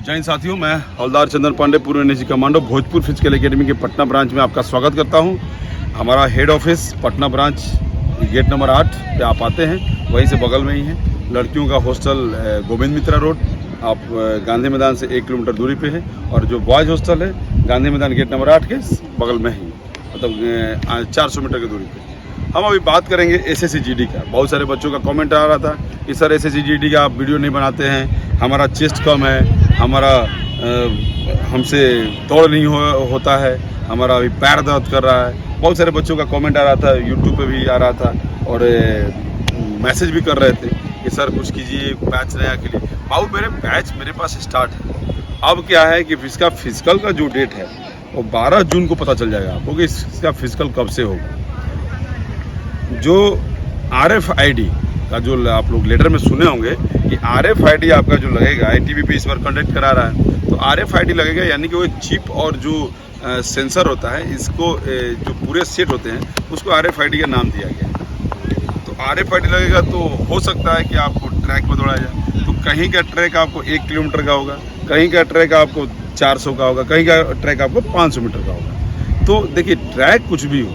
जय हिंद साथियों, मैं हवलदार चंदन पांडे, पूर्व NSG commando Bhojpur physical academy के पटना ब्रांच में आपका स्वागत करता हूं। हमारा head office Patna branch gate number 8 पे आप आते हैं, वहीं से बगल में ही है। लड़कियों का हॉस्टल गोविंद मित्रा रोड, आप गांधी मैदान से 1 किलोमीटर दूरी पे है। और जो बॉयज़ हॉस्टल है गांधी मैदान गेट नंबर 8 के बगल में ही, मतलब 400 मीटर की दूरी पे। हम अभी बात करेंगे SSC-GD का। बहुत सारे बच्चों का कमेंट आ रहा था कि सर SSC-GD का आप वीडियो नहीं बनाते हैं, हमारा चेस्ट कम है, हमारा हमसे दौड़ नहीं होता है, हमारा अभी पैर दर्द कर रहा है। बहुत सारे बच्चों का कमेंट आ रहा था, यूट्यूब पे भी आ रहा था और मैसेज भी कर रहे थे कि सर कुछ कीजिए, बैच नया के लिए। बाबू मेरे बैच मेरे पास स्टार्ट है। अब क्या है कि इसका फिजिकल का जो डेट है वो 12 जून को पता चल जाएगा आपको कि इसका फिजिकल कब से होगा। जो RFID का जो आप लोग लेटर में सुने होंगे कि RFID आपका जो लगेगा, ITBP इस बार कंडक्ट करा रहा है, तो RFID लगेगा, यानी कि वो एक चिप और जो सेंसर होता है, इसको जो पूरे सेट होते हैं उसको RFID का नाम दिया गया है। तो RFID लगेगा तो हो सकता है कि आपको ट्रैक पर दौड़ाया जाए। तो कहीं का ट्रैक आपको 1 किलोमीटर का होगा, कहीं का ट्रैक आपको 400 का होगा, कहीं का ट्रैक आपको 500 मीटर का होगा। तो देखिए, ट्रैक कुछ भी हो,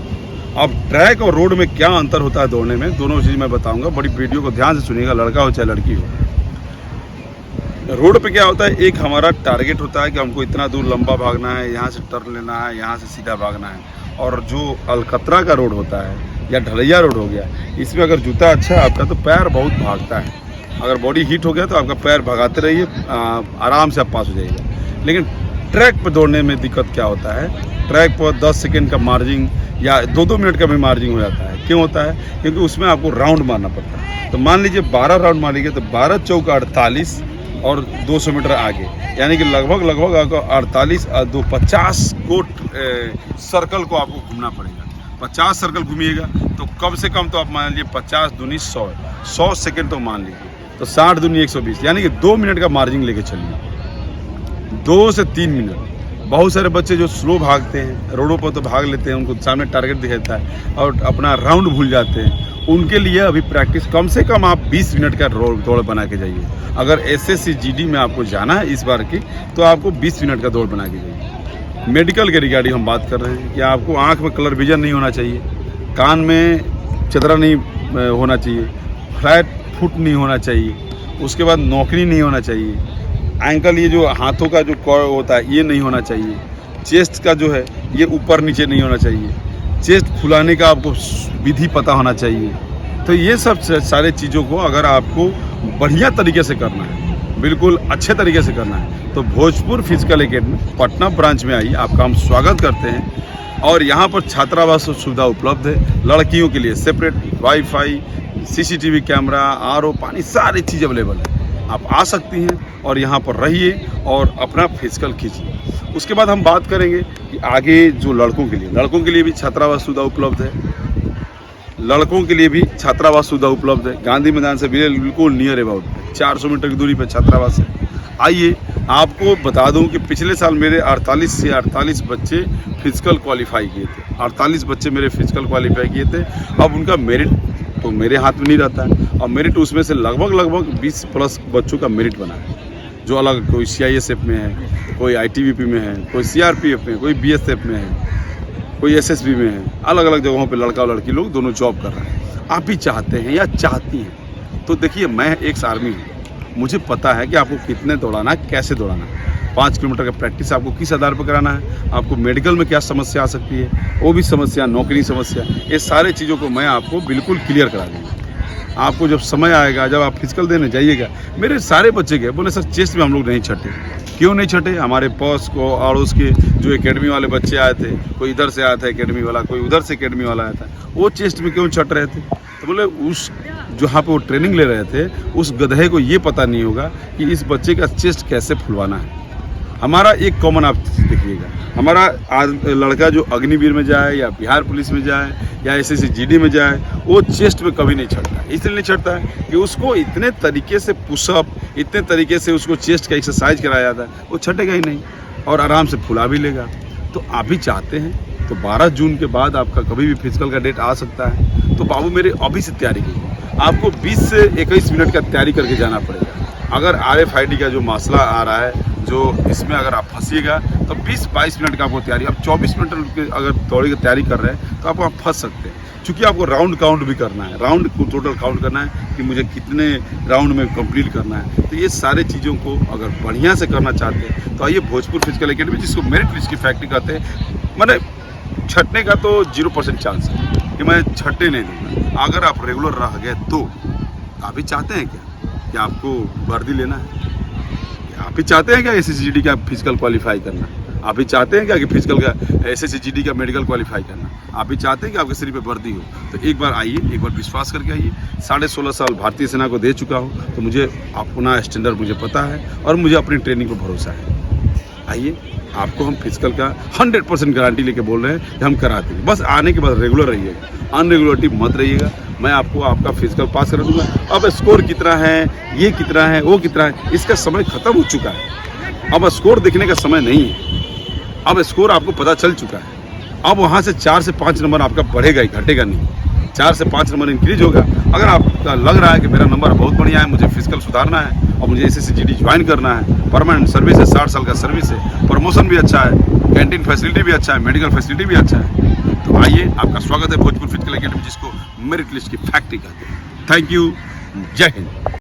अब ट्रैक और रोड में क्या अंतर होता है दौड़ने में, दोनों चीज़ मैं बताऊंगा। बड़ी वीडियो को ध्यान से सुनिएगा, लड़का हो चाहे लड़की हो। रोड पे क्या होता है, एक हमारा टारगेट होता है कि हमको इतना दूर लंबा भागना है, यहाँ से टर्न लेना है, यहाँ से सीधा भागना है। और जो अलकतरा का रोड होता है या ढलैया रोड हो गया, इसमें अगर जूता अच्छा है आपका तो पैर बहुत भागता है। अगर बॉडी हीट हो गया तो आपका पैर भगाते रहिए, आराम से आप पास हो जाइएगा। लेकिन ट्रैक पर दौड़ने में दिक्कत क्या होता है, ट्रैक पर 10 सेकेंड का मार्जिंग या 2-2 मिनट का भी मार्जिंग हो जाता है। क्यों होता है? क्योंकि उसमें आपको राउंड मारना पड़ता है। तो मान लीजिए 12 राउंड मारेंगे तो 12 चौका 48 और 200 मीटर आगे, यानी कि लगभग आपको 48 2 50 को सर्कल को आपको घूमना पड़ेगा। 50 सर्कल घूमिएगा तो कम से कम तो आप मान लीजिए 50 दूनी 100 सेकेंड तो मान लीजिए, तो 60 दूनी 120, यानी कि 2 मिनट का मार्जिंग लेके चलिए, 2 से 3 मिनट। बहुत सारे बच्चे जो स्लो भागते हैं, रोडों पर तो भाग लेते हैं, उनको सामने टारगेट दिखाता है और अपना राउंड भूल जाते हैं। उनके लिए अभी प्रैक्टिस कम से कम आप 20 मिनट का दौड़ बना के जाइए। अगर SSC-GD में आपको जाना है इस बार की, तो आपको 20 मिनट का दौड़ बना के जाइए। मेडिकल के रिगार्डिंग हम बात कर रहे हैं कि आपको आँख में कलर विजन नहीं होना चाहिए, कान में चदरा नहीं होना चाहिए, फ्लैट फुट नहीं होना चाहिए, उसके बाद नौकरी नहीं होना चाहिए, एंकल ये जो हाथों का जो कॉर्ड होता है ये नहीं होना चाहिए, चेस्ट का जो है ये ऊपर नीचे नहीं होना चाहिए, चेस्ट फुलाने का आपको विधि पता होना चाहिए। तो ये सब सारे चीज़ों को अगर आपको बढ़िया तरीके से करना है, बिल्कुल अच्छे तरीके से करना है, तो Bhojpur physical academy Patna branch में आइए, आपका हम स्वागत करते हैं। और यहाँ पर छात्रावास सुविधा उपलब्ध है। लड़कियों के लिए separate wifi, CCTV camera, RO पानी, सारी चीज़ अवेलेबल है। आप आ सकती हैं और यहाँ पर रहिए और अपना फिजिकल खींचिए। उसके बाद हम बात करेंगे कि आगे जो लड़कों के लिए भी छात्रावास सुविधा उपलब्ध है। लड़कों के लिए भी छात्रावास सुविधा उपलब्ध है। गांधी मैदान से बिल्कुल नियर अबाउट 400 मीटर की दूरी पर छात्रावास है। आइए, आपको बता दूं कि पिछले साल मेरे 48 से 48 बच्चे फिजिकल क्वालिफाई किए थे। 48 बच्चे मेरे फिजिकल क्वालिफाई किए थे। अब उनका मेरिट तो मेरे हाथ में नहीं रहता है, और मेरिट उसमें से लगभग 20 प्लस बच्चों का मेरिट बना है, जो अलग, कोई CISF में है, कोई ITBP में है, कोई CRPF में, कोई BSF में है, कोई SSB में है। अलग अलग जगहों पे लड़का और लड़की लोग दोनों जॉब कर रहे हैं। आप भी चाहते हैं या चाहती हैं तो देखिए, मैं एक आर्मी हूँ, मुझे पता है कि आपको कितने दौड़ाना है, कैसे दौड़ाना है। 5 किलोमीटर का प्रैक्टिस आपको किस आधार पर कराना है, आपको मेडिकल में क्या समस्या आ सकती है, वो भी समस्या, नौकरी समस्या, ये सारे चीज़ों को मैं आपको बिल्कुल क्लियर करा दूँगा। आपको जब समय आएगा, जब आप फिजिकल देने जाइएगा, मेरे सारे बच्चे गए बोले सर चेस्ट में हम लोग नहीं छटे। क्यों नहीं छटे? हमारे पास को अड़ोस के जो एकेडमी वाले बच्चे आए थे, कोई इधर से आया था एकेडमी वाला, कोई उधर से एकेडमी वाला आया था, वो चेस्ट में क्यों छट रहे थे? तो बोले उस जहाँ पे वो ट्रेनिंग ले रहे थे, उस गधे को ये पता नहीं होगा कि इस बच्चे का चेस्ट कैसे फुलवाना है। हमारा एक कॉमन आप देखिएगा, हमारा लड़का जो अग्निवीर में जाए या बिहार पुलिस में जाए या SSC-GD में जाए, वो चेस्ट में कभी नहीं चढ़ता। इसलिए नहीं चढ़ता है कि उसको इतने तरीके से पुशअप, इतने तरीके से उसको चेस्ट का एक्सरसाइज कराया जाता है, वो छटेगा ही नहीं और आराम से फुला भी लेगा। तो आप भी चाहते हैं तो 12 जून के बाद आपका कभी भी फिजिकल का डेट आ सकता है। तो बाबू मेरे अभी से तैयारी कीजिए। आपको 20 से 21 मिनट का तैयारी करके जाना पड़ेगा। अगर RFID का जो मसला आ रहा है, जो इसमें अगर आप फंसिएगा तो 20-22 मिनट का आपको तैयारी, आप 24 मिनट की अगर दौड़ की तैयारी कर रहे हैं तो आप वहाँ फंस सकते हैं, क्योंकि आपको राउंड काउंट भी करना है, राउंड को टोटल काउंट करना है कि मुझे कितने राउंड में कंप्लीट करना है। तो ये सारे चीज़ों को अगर बढ़िया से करना चाहते हैं तो आइए भोजपुर फिजिकल एकेडमी, जिसको मेरिट लिस्ट की फैक्ट्री कहते हैं। मैंने छटने का तो 0% चांस है कि मैं छटने नहीं दूँगा। अगर आप रेगुलर रह गए तो आप ही चाहते हैं क्या कि आपको वर्दी लेना है? आप ही चाहते हैं क्या SSGD का फिजिकल क्वालिफाई करना? आप ही चाहते हैं क्या कि फिजिकल का SSGD का मेडिकल क्वालिफाई करना? आप ही चाहते हैं कि आपके शरीर पे वर्दी हो? तो एक बार आइए, एक बार विश्वास करके आइए। 16.5 साल भारतीय सेना को दे चुका हूँ, तो मुझे अपना स्टैंडर्ड मुझे पता है और मुझे अपनी ट्रेनिंग पर भरोसा है। आइए, आपको हम फिजिकल का 100% गारंटी लेके बोल रहे हैं कि हम कराते हैं। बस आने के बाद रेगुलर रहिएगा, अनरेगुलरिटी मत रहिएगा। मैं आपको आपका फिजिकल पास करा दूंगा। अब स्कोर कितना है, ये कितना है, वो कितना है, इसका समय खत्म हो चुका है। अब स्कोर देखने का समय नहीं है। अब स्कोर आपको पता चल चुका है। अब वहाँ से 4 से 5 नंबर आपका बढ़ेगा ही, घटेगा नहीं। 4 से 5 नंबर इंक्रीज होगा। अगर आपका लग रहा है कि मेरा नंबर बहुत बढ़िया है, मुझे फिजिकल सुधारना है और मुझे SSGD ज्वाइन करना है, परमानेंट सर्विस है, 60 साल का सर्विस है, प्रमोशन भी अच्छा है, कैंटीन फैसिलिटी भी अच्छा है, मेडिकल फैसिलिटी भी अच्छा है, तो आइए, आपका स्वागत है भोजपुर फिजिकल एकेडमी, जिसको मेरिट लिस्ट की फैक्ट्री कहते हैं। थैंक यू, जय हिंद।